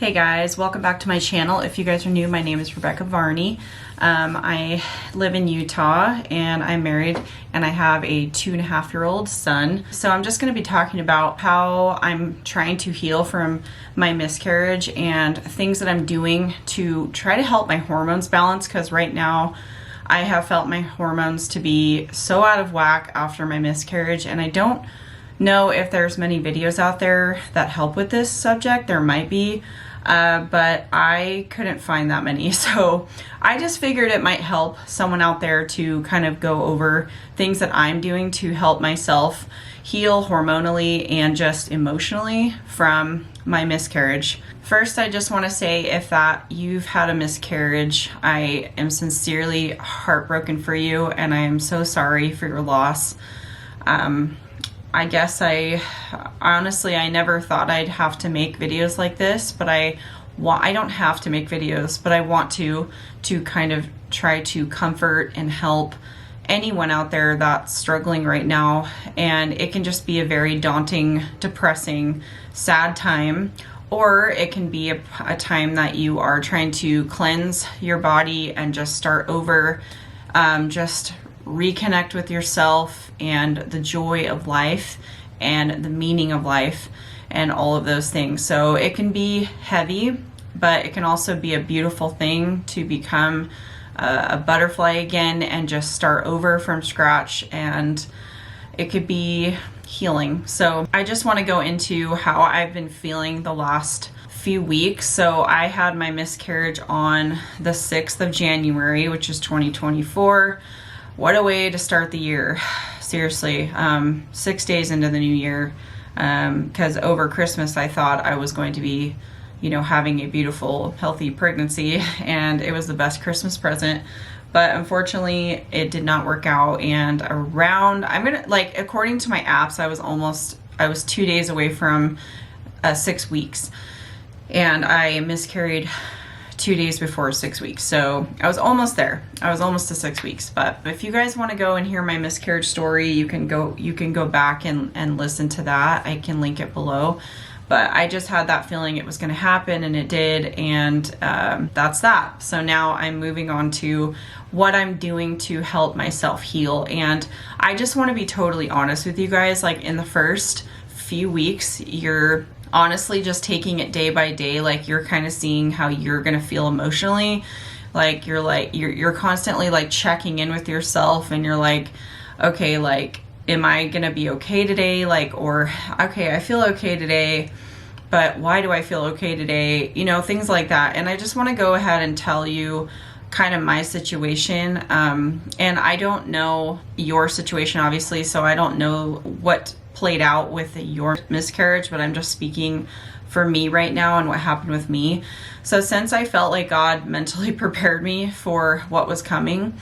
Hey guys, welcome back to my channel. If you guys are new, my name is Rebecca Varney. I live in Utah and I'm married and I have a 2.5-year-old son. So I'm just going to be talking about how I'm trying to heal from my miscarriage and things that I'm doing to try to help my hormones balance, because right now I have felt my hormones to be so out of whack after my miscarriage, and I don't know if there's many videos out there that help with this subject. There might be, but I couldn't find that many. So I just figured it might help someone out there to kind of go over things that I'm doing to help myself heal hormonally and just emotionally from my miscarriage. First, I just want to say, if that you've had a miscarriage, I am sincerely heartbroken for you and I am so sorry for your loss. I guess I honestly never thought I'd have to make videos like this, but I don't have to make videos, but I want to kind of try to comfort and help anyone out there that's struggling right now. And it can just be a very daunting, depressing, sad time, or it can be a time that you are trying to cleanse your body and just start over, just reconnect with yourself and the joy of life and the meaning of life and all of those things. So it can be heavy, but it can also be a beautiful thing to become a butterfly again and just start over from scratch, and it could be healing. So I just want to go into how I've been feeling the last few weeks. So I had my miscarriage on the 6th of January, which is 2024. What a way to start the year. Seriously, 6 days into the new year, because over Christmas I thought I was going to be, having a beautiful, healthy pregnancy, and it was the best Christmas present. But unfortunately, it did not work out. And according to my apps, I was 2 days away from 6 weeks, and I miscarried 2 days before 6 weeks. So I was almost there. I was almost to 6 weeks. But if you guys want to go and hear my miscarriage story, you can go back and listen to that. I can link it below. But I just had that feeling it was going to happen, and it did. And that's that. So now I'm moving on to what I'm doing to help myself heal. And I just want to be totally honest with you guys. Like, in the first few weeks, you're honestly just taking it day by day. Like, you're kind of seeing how you're gonna feel emotionally. Like, you're constantly like checking in with yourself, and you're like, okay, like, am I gonna be okay today? Like, or okay, I feel okay today, but why do I feel okay today? Things like that. And I just want to go ahead and tell you kind of my situation. And I don't know your situation, obviously, so I don't know what played out with your miscarriage, but I'm just speaking for me right now and what happened with me. So since I felt like God mentally prepared me for what was coming,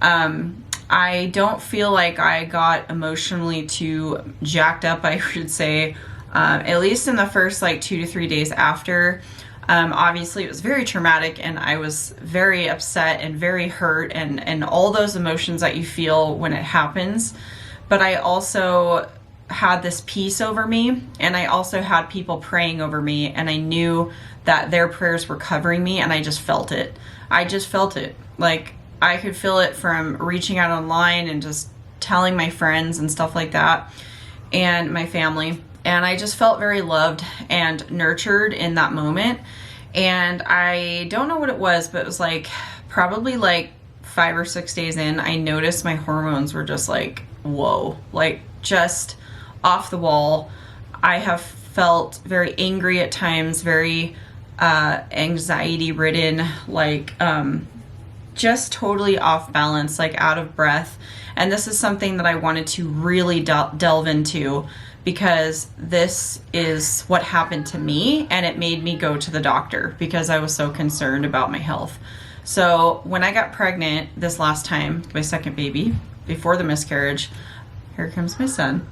I don't feel like I got emotionally too jacked up, I should say, at least in the first 2 to 3 days after. Obviously it was very traumatic, and I was very upset and very hurt, and all those emotions that you feel when it happens. But I also had this peace over me, and I also had people praying over me, and I knew that their prayers were covering me, and I just felt it. Like, I could feel it from reaching out online and just telling my friends and stuff like that, and my family, and I just felt very loved and nurtured in that moment. And I don't know what it was, but it was probably 5 or 6 days in, I noticed my hormones were just whoa, just off the wall. I have felt very angry at times, very anxiety ridden, just totally off balance, out of breath. And this is something that I wanted to really delve into, because this is what happened to me, and it made me go to the doctor because I was so concerned about my health. So when I got pregnant this last time, my second baby, before the miscarriage, here comes my son.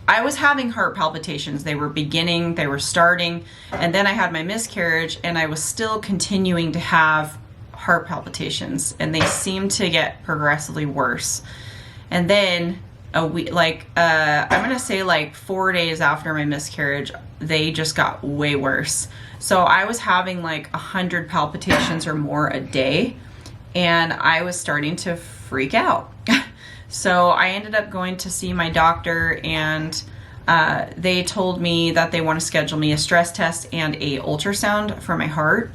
I was having heart palpitations. They were starting, and then I had my miscarriage, and I was still continuing to have heart palpitations, and they seemed to get progressively worse. And then a week, like I'm gonna say like 4 days after my miscarriage, they just got way worse. So I was having like 100 palpitations or more a day, and I was starting to freak out. So I ended up going to see my doctor, and they told me that they want to schedule me a stress test and a ultrasound for my heart.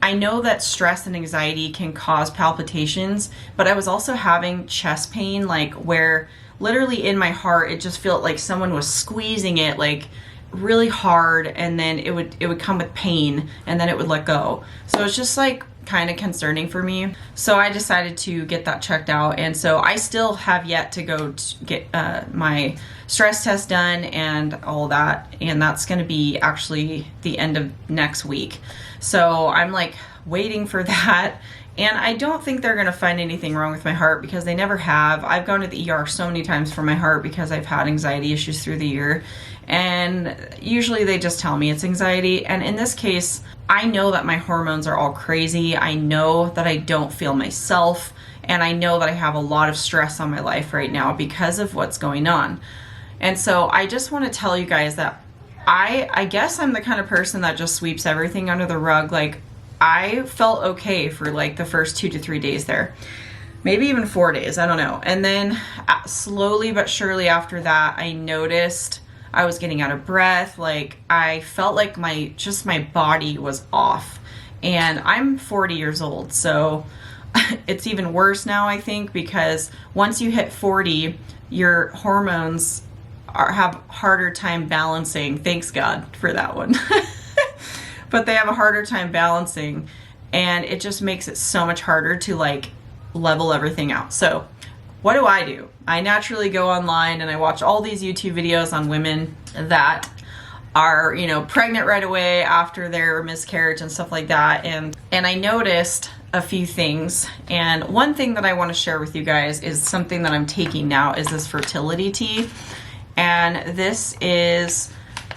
I know that stress and anxiety can cause palpitations, but I was also having chest pain, like where literally in my heart it just felt like someone was squeezing it like really hard, and then it would come with pain, and then it would let go. So it's just like kind of concerning for me. So I decided to get that checked out, and so I still have yet to go to get my stress test done and all that, and that's going to be actually the end of next week. So I'm like waiting for that, and I don't think they're going to find anything wrong with my heart, because they never have. I've gone to the ER so many times for my heart because I've had anxiety issues through the year, and usually they just tell me it's anxiety. And in this case, I know that my hormones are all crazy. I know that I don't feel myself, and I know that I have a lot of stress on my life right now because of what's going on. And so I just want to tell you guys that I guess I'm the kind of person that just sweeps everything under the rug. Like, I felt okay for like the first 2 to 3 days there, maybe even 4 days, I don't know. And then slowly but surely after that, I noticed I was getting out of breath. Like, I felt like my body was off, and I'm 40 years old. So it's even worse now, I think, because once you hit 40, your hormones have harder time balancing. Thanks God for that one. But they have a harder time balancing, and it just makes it so much harder to like level everything out. So what do? I naturally go online and I watch all these YouTube videos on women that are, you know, pregnant right away after their miscarriage and stuff like that. And I noticed a few things. And one thing that I want to share with you guys is something that I'm taking now, is this fertility tea. And this is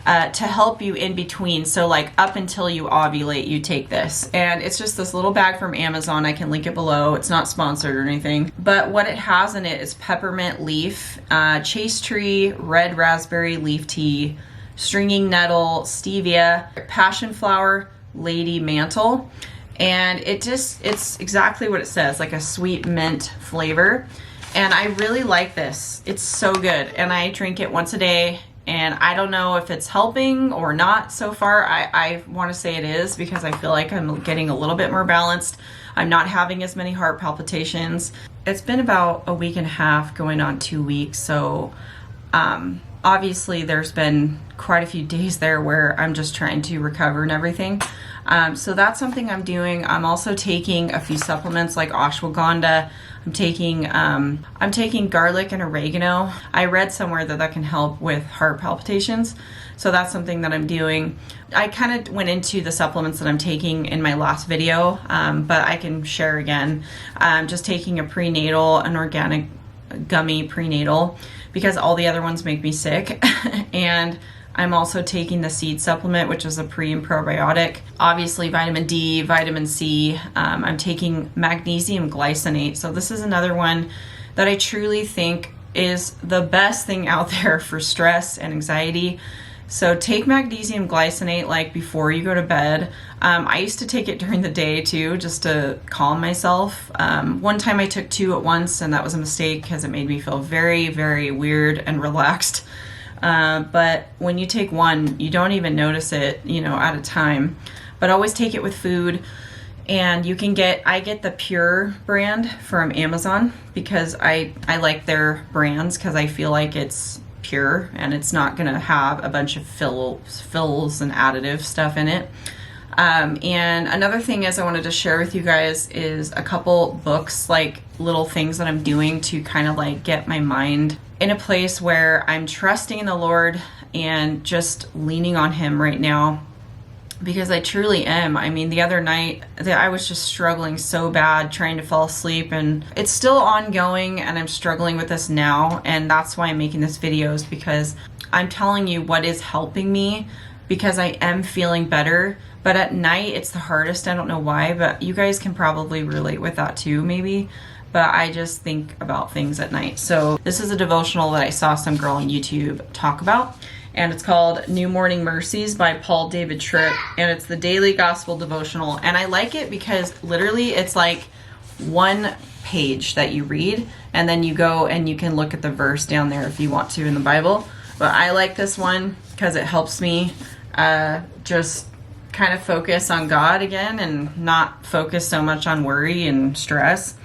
to help you in between. So like up until you ovulate, you take this, and it's just this little bag from Amazon. I can link it below. It's not sponsored or anything, but what it has in it is peppermint leaf, chaste tree, red raspberry leaf tea, stringing nettle, stevia, passion flower, lady mantle. And it's exactly what it says, like a sweet mint flavor. And I really like this. It's so good. And I drink it once a day. And I don't know if it's helping or not so far. I want to say it is, because I feel like I'm getting a little bit more balanced. I'm not having as many heart palpitations. It's been about a week and a half, going on 2 weeks. So obviously there's been quite a few days there where I'm just trying to recover and everything. So that's something I'm doing. I'm also taking a few supplements like ashwagandha. I'm taking garlic and oregano. I read somewhere that that can help with heart palpitations. So that's something that I'm doing. I kind of went into the supplements that I'm taking in my last video, but I can share again. I'm just taking a prenatal, an organic gummy prenatal, because all the other ones make me sick. And I'm also taking the seed supplement, which is a pre and probiotic. Obviously vitamin D, vitamin C. I'm taking magnesium glycinate. So this is another one that I truly think is the best thing out there for stress and anxiety. So take magnesium glycinate like before you go to bed. I used to take it during the day too, just to calm myself. One time I took 2 at once, and that was a mistake because it made me feel very, very weird and relaxed. But when you take 1, you don't even notice it, you know, at a time. But always take it with food. And you can I get the Pure brand from Amazon, because I like their brands, because I feel like it's pure and it's not gonna have a bunch of fills and additive stuff in it. And another thing is I wanted to share with you guys is a couple books, like little things that I'm doing to kind of like get my mind in a place where I'm trusting in the Lord and just leaning on Him right now, because I truly am. I mean, the other night I was just struggling so bad trying to fall asleep, and it's still ongoing, and I'm struggling with this now. And that's why I'm making this video, is because I'm telling you what is helping me, because I am feeling better. But at night it's the hardest. I don't know why, but you guys can probably relate with that too, maybe. but I just think about things at night. So this is a devotional that I saw some girl on YouTube talk about, and it's called New Morning Mercies by Paul David Tripp, and it's the daily gospel devotional. And I like it because literally it's like one page that you read, and then you go and you can look at the verse down there if you want to in the Bible. But I like this one because it helps me just kind of focus on God again and not focus so much on worry and stress.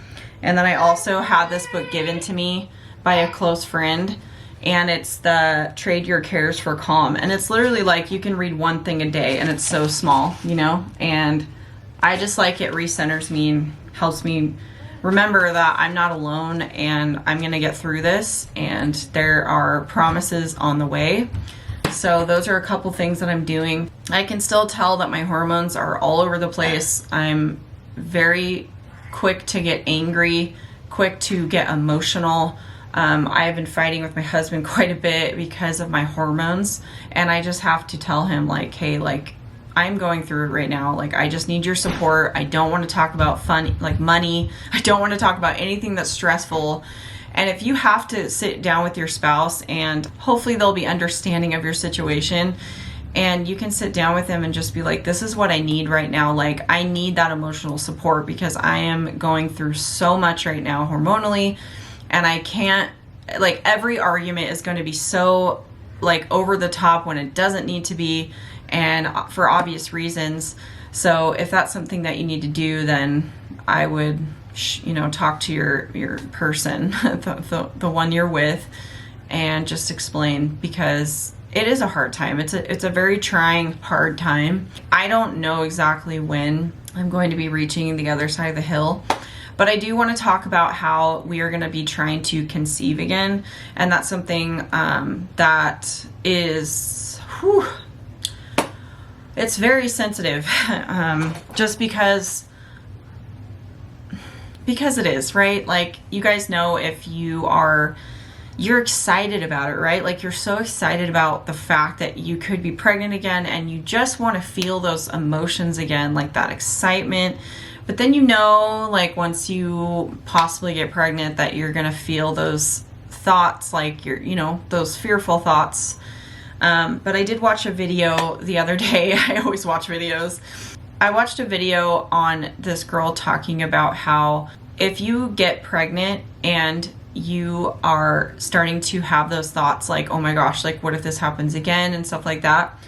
And then I also had this book given to me by a close friend, and it's the Trade Your Cares for Calm. And it's literally like you can read one thing a day, and it's so small, you know? And I just like it recenters me and helps me remember that I'm not alone and I'm gonna get through this, and there are promises on the way. So those are a couple things that I'm doing. I can still tell that my hormones are all over the place. I'm very quick to get angry, quick to get emotional. I have been fighting with my husband quite a bit because of my hormones, and I just have to tell him like, hey, like I'm going through it right now. Like I just need your support. I don't want to talk about fun, like money. I don't want to talk about anything that's stressful. And if you have to sit down with your spouse, and hopefully they'll be understanding of your situation, and you can sit down with them and just be like, this is what I need right now. Like I need that emotional support because I am going through so much right now hormonally, and I can't, like every argument is going to be so like over the top when it doesn't need to be, and for obvious reasons. So if that's something that you need to do, then I would talk to your person, the one you're with, and just explain, because it is a hard time. It's a very trying, hard time. I don't know exactly when I'm going to be reaching the other side of the hill, but I do want to talk about how we are going to be trying to conceive again, and that's something that is, it's very sensitive, just because it is, right? Like you guys know, if you're excited about it, right? Like you're so excited about the fact that you could be pregnant again, and you just want to feel those emotions again, like that excitement. But then like once you possibly get pregnant, that you're gonna feel those thoughts, like those fearful thoughts. But I did watch a video the other day. I always watch videos. I watched a video on this girl talking about how if you get pregnant and you are starting to have those thoughts like, oh my gosh, like what if this happens again and stuff like that,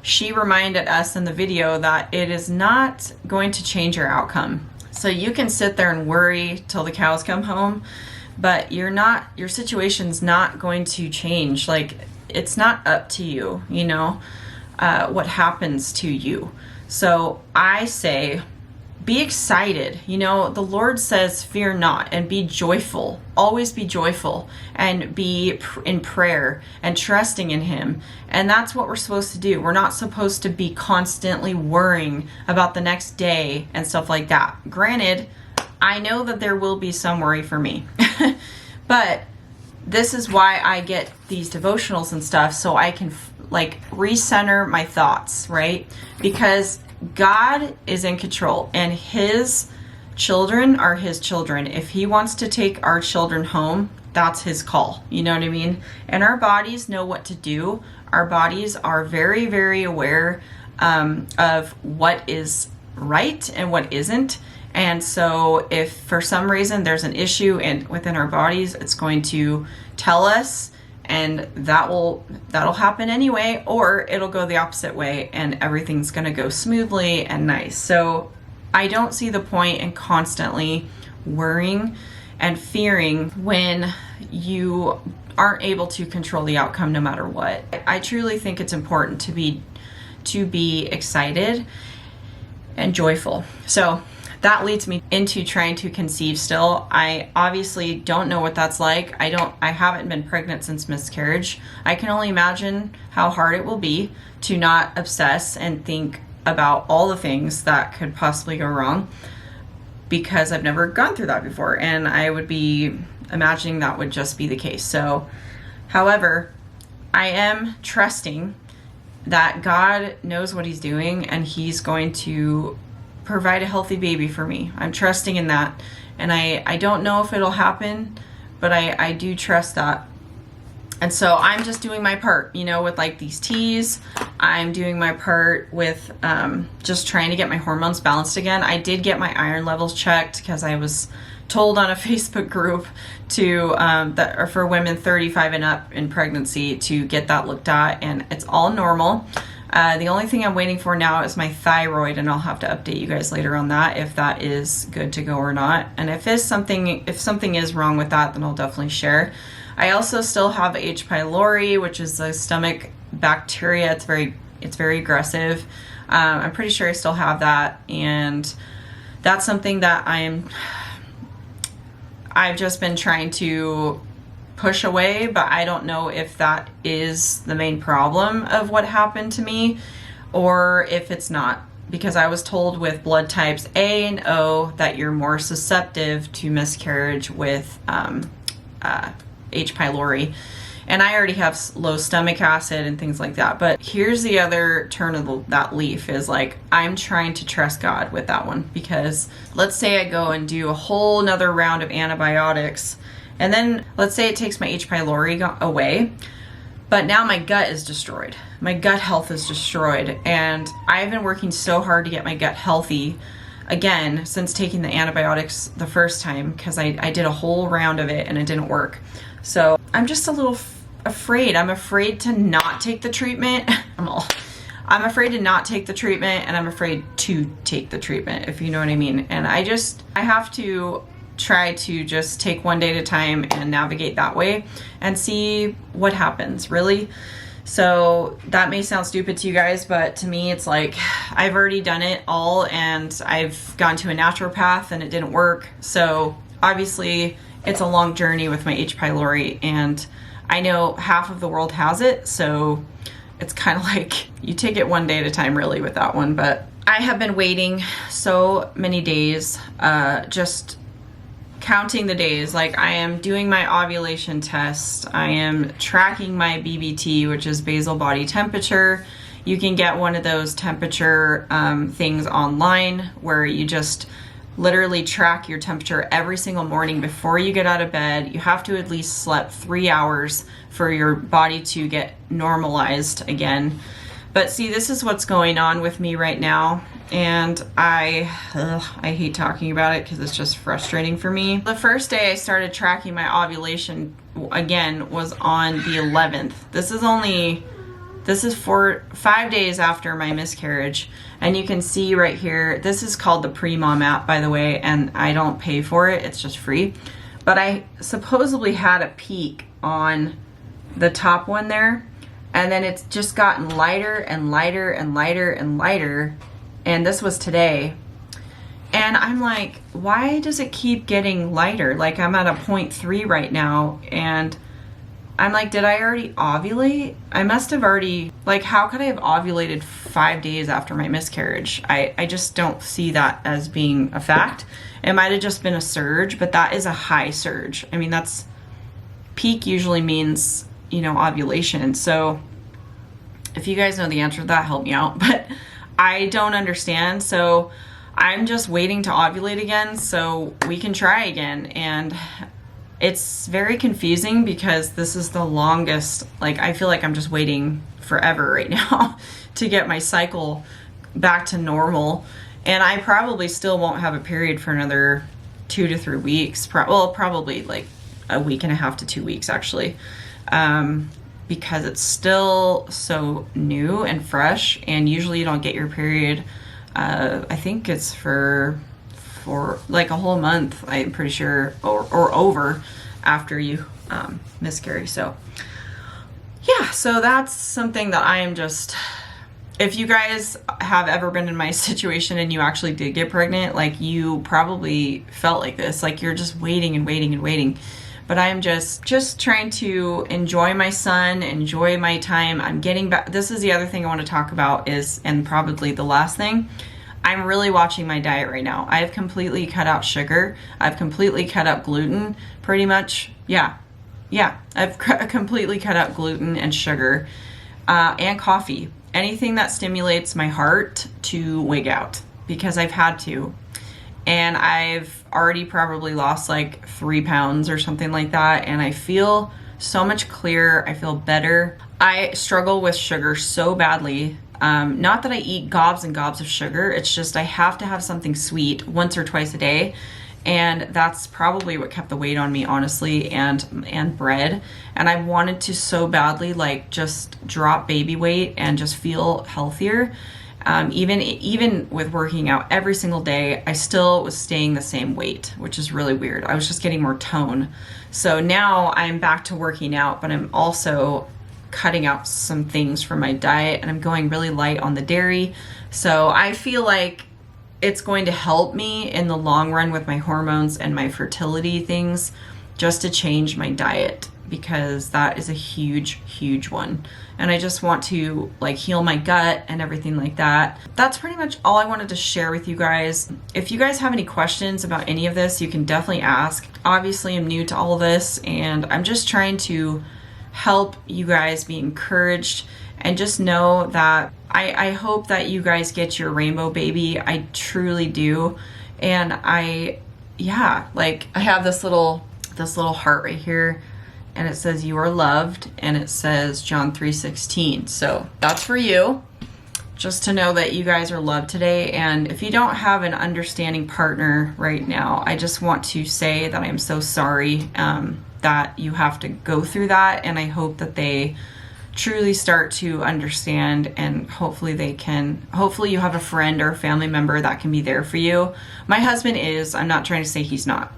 she reminded us in the video that it is not going to change your outcome. So you can sit there and worry till the cows come home, but your situation's not going to change. Like it's not up to you, what happens to you. So I say, be excited. The Lord says, fear not, and be joyful. Always be joyful, and be in prayer and trusting in Him. And that's what we're supposed to do. We're not supposed to be constantly worrying about the next day and stuff like that. Granted, I know that there will be some worry for me, but this is why I get these devotionals and stuff, so I can like recenter my thoughts, right? Because God is in control, and His children are His children. If He wants to take our children home, that's His call. You know what I mean? And our bodies know what to do. Our bodies are very, very aware of what is right and what isn't. And so if for some reason there's an issue within our bodies, it's going to tell us, and that'll happen anyway, or it'll go the opposite way and everything's going to go smoothly and nice. So I don't see the point in constantly worrying and fearing when you aren't able to control the outcome no matter what. I truly think it's important to be excited and joyful. So that leads me into trying to conceive still. I obviously don't know what that's like. I haven't been pregnant since miscarriage. I can only imagine how hard it will be to not obsess and think about all the things that could possibly go wrong, because I've never gone through that before, and I would be imagining that would just be the case. So, however, I am trusting that God knows what He's doing, and He's going to provide a healthy baby for me. I'm trusting in that. And I don't know if it'll happen, but I do trust that. And so I'm just doing my part, you know, with like these teas. I'm doing my part with just trying to get my hormones balanced again. I did get my iron levels checked because I was told on a Facebook group to that are for women 35 and up in pregnancy to get that looked at, and it's all normal. The only thing I'm waiting for now is my thyroid, and I'll have to update you guys later on that if that is good to go or not. And if something is wrong with that, then I'll definitely share. I also still have h. pylori, which is a stomach bacteria. It's very aggressive. I'm pretty sure I still have that, and that's something that I've just been trying to push away, but I don't know if that is the main problem of what happened to me or if it's not, because I was told with blood types A and O that you're more susceptible to miscarriage with h. pylori, and I already have low stomach acid and things like that. But here's the other turn of that leaf is like, I'm trying to trust God with that one, because let's say I go and do a whole nother round of antibiotics, and then let's say it takes my h. pylori away, but now my gut is destroyed. My gut health is destroyed, and I've been working so hard to get my gut healthy again since taking the antibiotics the first time, because I did a whole round of it and it didn't work. So I'm just a little afraid. I'm afraid to not take the treatment. I'm afraid to not take the treatment, and I'm afraid to take the treatment, if you know what I mean. And I have to try to just take one day at a time and navigate that way and see what happens, really. So that may sound stupid to you guys, but to me it's like I've already done it all, and I've gone to a naturopath and it didn't work. So obviously it's a long journey with my h. pylori, and I know half of the world has it, so it's kind of like you take it one day at a time really with that one. But I have been waiting so many days, just counting the days. Like, I am doing my ovulation test. I am tracking my BBT, which is basal body temperature. You can get one of those temperature things online where you just literally track your temperature every single morning before you get out of bed. You have to at least sleep 3 hours for your body to get normalized again. But see, this is what's going on with me right now, and I hate talking about it because it's just frustrating for me. The first day I started tracking my ovulation again was on the 11th. This is 5 days after my miscarriage, and you can see right here, this is called the Pre-Mom app, by the way, and I don't pay for it, it's just free. But I supposedly had a peak on the top one there, and then it's just gotten lighter and lighter and lighter and lighter, and this was today. And I'm like, why does it keep getting lighter? Like, I'm at a 0.3 right now, and I'm like, did I already ovulate? I must have already, like, how could I have ovulated 5 days after my miscarriage? I just don't see that as being a fact. It might have just been a surge, but that is a high surge. I mean, that's, peak usually means, you know, ovulation. So if you guys know the answer to that, help me out. But I don't understand. So I'm just waiting to ovulate again so we can try again. And it's very confusing because this is the longest, like, I feel like I'm just waiting forever right now to get my cycle back to normal. And I probably still won't have a period for another 2 to 3 weeks. Well, probably like a week and a half to 2 weeks actually, because it's still so new and fresh, and usually you don't get your period, I think it's for like a whole month, I'm pretty sure, or over after you miscarry. So yeah, so that's something that I am just, if you guys have ever been in my situation and you actually did get pregnant, like, you probably felt like this, like you're just waiting and waiting and waiting. But I'm just trying to enjoy my son, enjoy my time. I'm getting back. This is the other thing I want to talk about is, and probably the last thing, I'm really watching my diet right now. I have completely cut out sugar. I've completely cut out gluten, pretty much. Yeah, I've completely cut out gluten and sugar, and coffee. Anything that stimulates my heart to wig out. because I've had to. And I've already probably lost like 3 pounds or something like that. And I feel so much clearer. I feel better. I struggle with sugar so badly. Not that I eat gobs and gobs of sugar. It's just I have to have something sweet once or twice a day. And that's probably what kept the weight on me, honestly, and bread. And I wanted to so badly like just drop baby weight and just feel healthier. Even with working out every single day, I still was staying the same weight, which is really weird. I was just getting more tone. So now I'm back to working out, but I'm also cutting out some things from my diet, and I'm going really light on the dairy. So I feel like it's going to help me in the long run with my hormones and my fertility things, just to change my diet, because that is a huge, huge one. And I just want to like heal my gut and everything like that. That's pretty much all I wanted to share with you guys. If you guys have any questions about any of this, you can definitely ask. Obviously, I'm new to all of this, and I'm just trying to help you guys be encouraged, and just know that I hope that you guys get your rainbow baby. I truly do. And I have this little heart right here, and it says you are loved, and it says John 3:16. So that's for you, just to know that you guys are loved today. And if you don't have an understanding partner right now, I just want to say that I'm so sorry that you have to go through that, and I hope that they truly start to understand, and hopefully you have a friend or a family member that can be there for you. My husband is. I'm not trying to say he's not.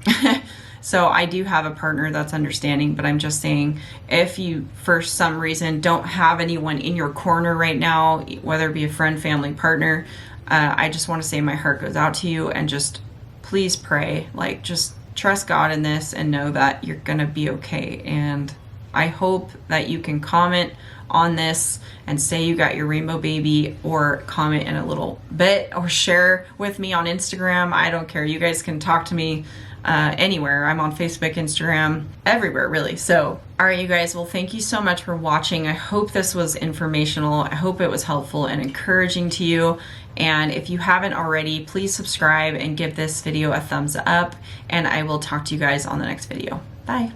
So I do have a partner that's understanding, but I'm just saying, if you for some reason don't have anyone in your corner right now, whether it be a friend, family, partner, I just want to say my heart goes out to you, and just please pray. Like, just trust God in this and know that you're gonna be okay. And I hope that you can comment on this and say you got your rainbow baby, or comment in a little bit, or share with me on Instagram. I don't care. You guys can talk to me anywhere. I'm on Facebook, Instagram, everywhere really. So, all right, you guys, well, thank you so much for watching. I hope this was informational. I hope it was helpful and encouraging to you. And if you haven't already, please subscribe and give this video a thumbs up, and I will talk to you guys on the next video. Bye.